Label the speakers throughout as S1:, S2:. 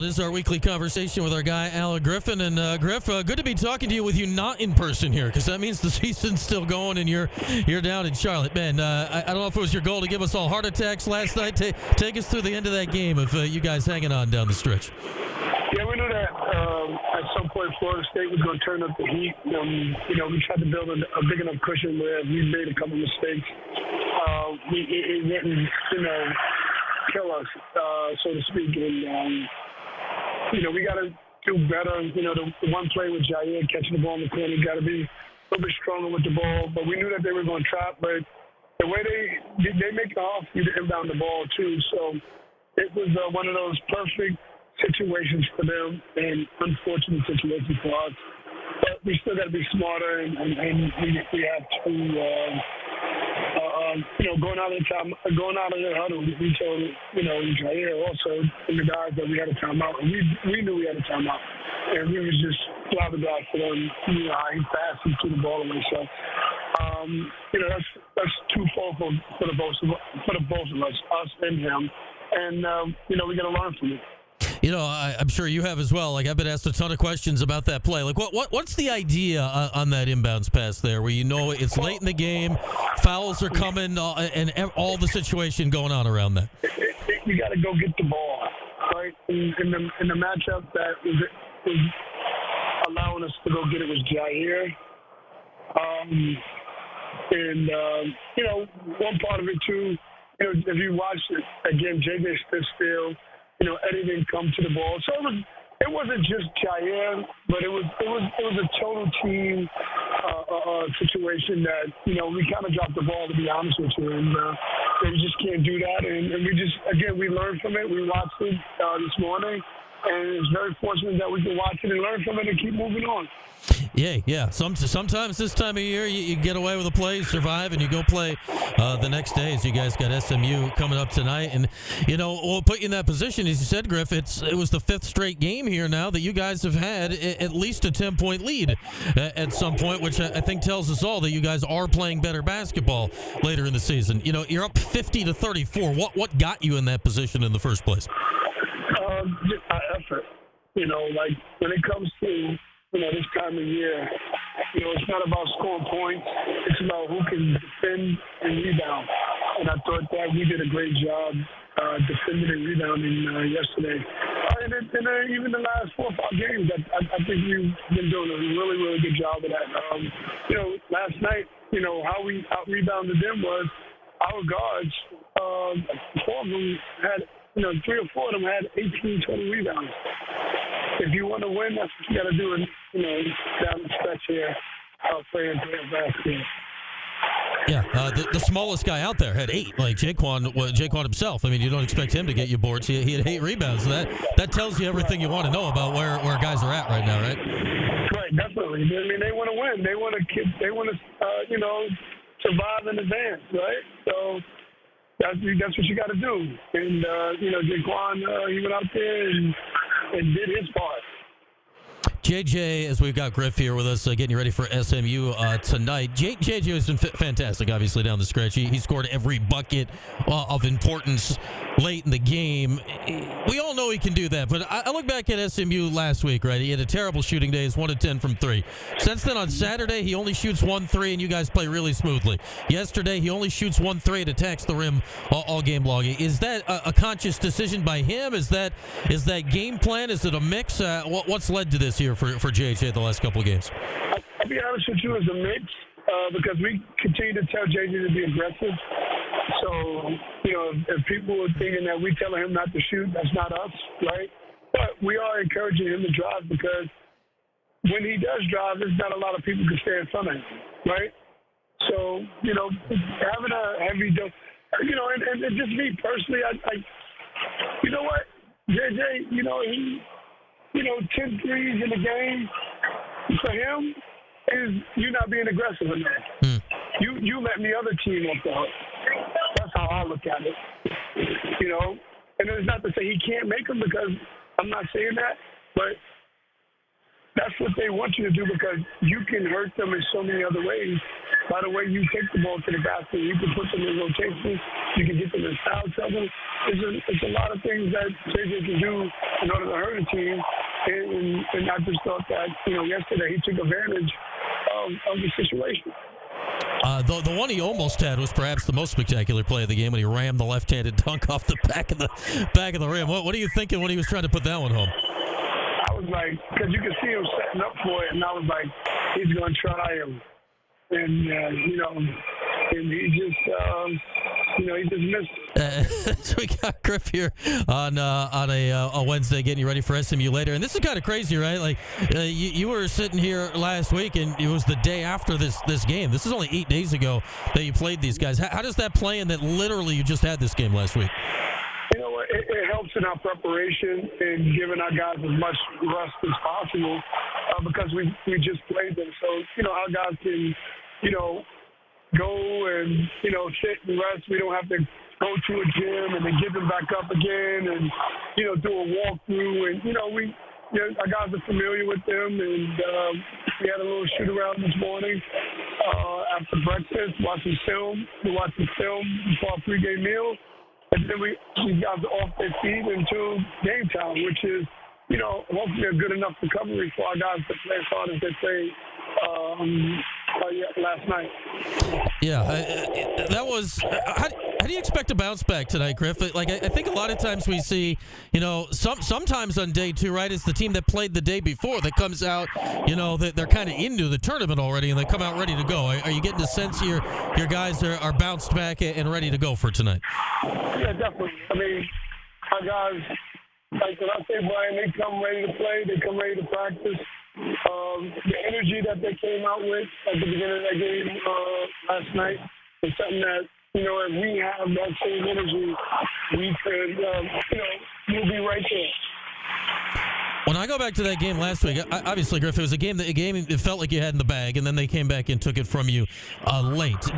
S1: This is our weekly conversation with our guy, Alan Griffin. And Griff, good to be talking to you with you not in person here, because that means the season's still going and you're down in Charlotte. Man, I don't know if it was your goal to give us all heart attacks last night. Take us through the end of that game of you guys hanging on down the stretch.
S2: Yeah, we knew that at some point Florida State was going to turn up the heat. We tried to build a big enough cushion where we made a couple mistakes. It didn't, kill us, so to speak. And, we got to do better. The one play with Jair catching the ball in the corner, got to be a little bit stronger with the ball. But we knew that they were going to trap. But the way they make it off, you to inbound the ball too. So it was one of those perfect situations for them and unfortunate situations for us. But we still got to be smarter, and we have to. Going out of the huddle, we told, Jair also and the guys that we had a timeout. And we knew we had a timeout. And we was just flabbergasted on, how he passed and threw the ball away. So, that's twofold for the both of us, us and him. And, we got to learn from it.
S1: I'm sure you have as well. Like, I've been asked a ton of questions about that play. Like, what's the idea on that inbounds pass there, where it's late in the game, fouls are coming, and all the situation going on around that?
S2: You got to go get the ball, right? In the matchup that was allowing us to go get it was Jair. One part of it too, if you watch it again, JJ stood still. Eddie didn't come to the ball. So it wasn't just Jair, but it was a total team situation that, we kind of dropped the ball, to be honest with you. And we just can't do that. And we just, again, we learned from it. We watched it this morning. And it's very fortunate that we can watch it and learn from it and keep moving on.
S1: Yeah. Sometimes this time of year, you get away with a play, survive, and you go play the next day. As you guys got SMU coming up tonight, and we'll put you in that position, as you said, Griff. It was the fifth straight game here now that you guys have had at least a 10-point lead at some point, which I think tells us all that you guys are playing better basketball later in the season. You're up 50-34. What got you in that position in the first place?
S2: Just our effort. Like when it comes to this time of year, it's not about scoring points. It's about who can defend and rebound. And I thought that we did a great job defending and rebounding yesterday. And even the last 4 or 5 games, I think we've been doing a really, really good job of that. Last night, how we out-rebounded them was our guards, 4 of them had 3 or 4 of them had 18, 20 rebounds. If you want to win, that's what you got to do. Down the stretch here, playing basketball.
S1: Yeah, the smallest guy out there had 8. Like Jaquan himself. I mean, you don't expect him to get you boards. He had 8 rebounds. So that tells you everything you want to know about where guys are at right now, right?
S2: Right, definitely. I mean, they want to win. They want to, survive and advance, right? So. That's what you got to do. And, Jaquan, he went out there and did his part.
S1: JJ, as we've got Griff here with us, getting you ready for SMU tonight. JJ has been fantastic, obviously, down the stretch. He scored every bucket of importance late in the game. We all know he can do that, but I look back at SMU last week, right? He had a terrible shooting day. He's 1 of 10 from 3. Since then, on Saturday, he only shoots 1 3, and you guys play really smoothly. Yesterday, he only shoots 1 3 and attacks the rim all game long. Is that a conscious decision by him? Is that game plan? Is it a mix? What's led to this here for JJ the last couple of games?
S2: I'll be honest with you, it's a mix because we continue to tell JJ to be aggressive. So, if people are thinking that we telling him not to shoot, that's not us, right? But we are encouraging him to drive because when he does drive, there's not a lot of people who can stay in front of him, right? So, having a heavy dose, and just me personally, I you know what, JJ, he 10 threes in the game, for him, is you not being aggressive enough. You letting the other team off the hook. That's how I look at it. And it's not to say he can't make them, because I'm not saying that, but that's what they want you to do because you can hurt them in so many other ways. By the way you take the ball to the basket, you can put them in rotation, you can get them in foul trouble. It's a lot of things that JJ can do in order to hurt a team. And I just thought that, yesterday he took advantage of the situation.
S1: The one he almost had was perhaps the most spectacular play of the game when he rammed the left-handed dunk off the back of the rim. What are you thinking when he was trying to put that one home?
S2: I was like, because you could see him setting up for it, and I was like, he's going to try him. And, and he just missed it.
S1: So we got Griff here on a Wednesday getting you ready for SMU later. And this is kind of crazy, right? Like, you were sitting here last week, and it was the day after this game. This is only 8 days ago that you played these guys. How does that play in that literally you just had this game last week?
S2: You know what? It helps in our preparation and giving our guys as much rest as possible because we just played them. So, our guys can, go and, sit and rest. We don't have to go to a gym and then get them back up again and, do a walkthrough. And, our guys are familiar with them. And we had a little shoot around this morning after breakfast, watching film. We watched the film before our pregame meal. And then we got off their feet until game time, which is, hopefully a good enough recovery for our guys to play as hard as they played last night.
S1: Yeah, that was. How do you expect to bounce back tonight, Griff? Like I think a lot of times we see, sometimes on day two, right? It's the team that played the day before that comes out, that they're kind of into the tournament already, and they come out ready to go. Are you getting the sense your guys are bounced back and ready to go for tonight?
S2: Yeah, definitely. I mean, our guys, like when I say Brian, they come ready to play. They come ready to practice. The energy that they came out with at the beginning of that game last night is something that, if we have that same energy, we could, we'll be right there.
S1: When I go back to that game last week, obviously, Griff, it was a game it felt like you had in the bag, and then they came back and took it from you late.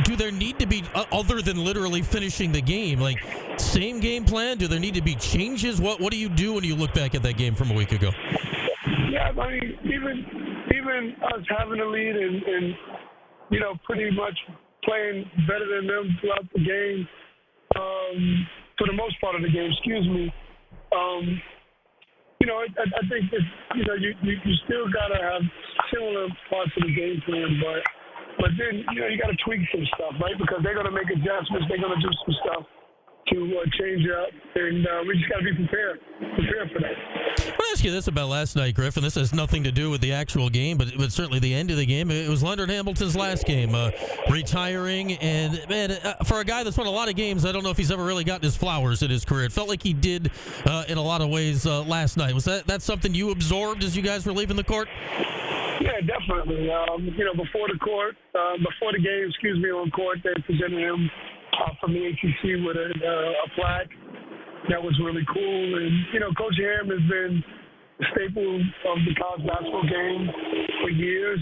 S1: Do there need to be, other than literally finishing the game, like same game plan? Do there need to be changes? What do you do when you look back at that game from a week ago?
S2: Yeah, I mean, even us having a lead and pretty much playing better than them throughout the game, for the most part of the game, I think that, you still got to have similar parts of the game plan, but then, you got to tweak some stuff, right? Because they're going to make adjustments. They're going to do some stuff to change up, and we just got to be prepared for that.
S1: I want to ask you this about last night, Griff, and this has nothing to do with the actual game, but certainly the end of the game. It was Leonard Hamilton's last game, retiring, and, man, for a guy that's won a lot of games, I don't know if he's ever really gotten his flowers in his career. It felt like he did in a lot of ways last night. Was that something you absorbed as you guys were leaving the court?
S2: Yeah, definitely. Before the game, on court, they presented him from the ACC with a plaque. That was really cool. And, Coach Ham has been a staple of the college basketball game for years.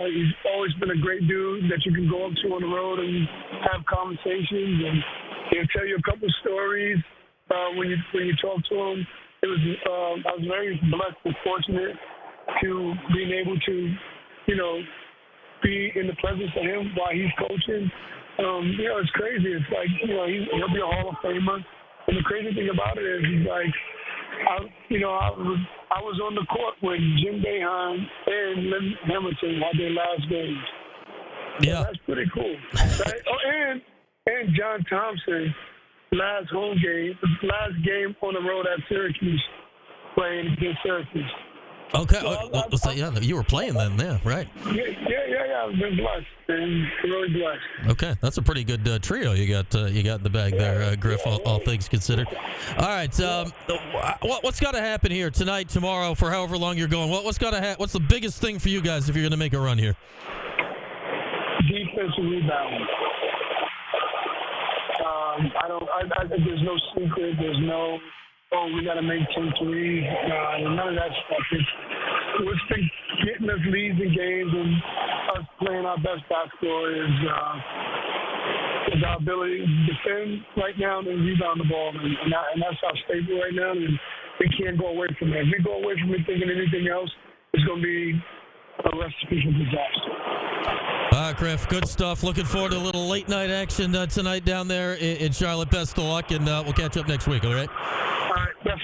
S2: He's always been a great dude that you can go up to on the road and have conversations. And he'll tell you a couple stories when you talk to him. I was very blessed and fortunate to being able to, be in the presence of him while he's coaching. It's crazy. It's like, he'll be a Hall of Famer. And the crazy thing about it is, he's like, I was on the court when Jim Boeheim and Lynn Hamilton had their last games.
S1: Yeah.
S2: So that's pretty cool. Right? Oh, and John Thompson, last game on the road at Syracuse, playing against Syracuse.
S1: Okay. You were playing then, yeah, right.
S2: Yeah. I've been blessed and really blessed.
S1: Okay, that's a pretty good trio you got in the bag there, Griff, all things considered. All right, what's got to happen here tonight, tomorrow, for however long you're going? What's the biggest thing for you guys if you're going to make a run here?
S2: Defensive rebound. There's no secret. There's no, we got to make 10 threes. None of that stuff. What's been getting us leads in games and us playing our best basketball is our ability to defend right now and rebound the ball. And that's our staple right now. And we can't go away from it. If we go away from it thinking anything else, it's going to be a recipe for disaster.
S1: All right, Griff, good stuff. Looking forward to a little late night action tonight down there in Charlotte. Best of luck, and we'll catch up next week, all right?
S2: All right, that's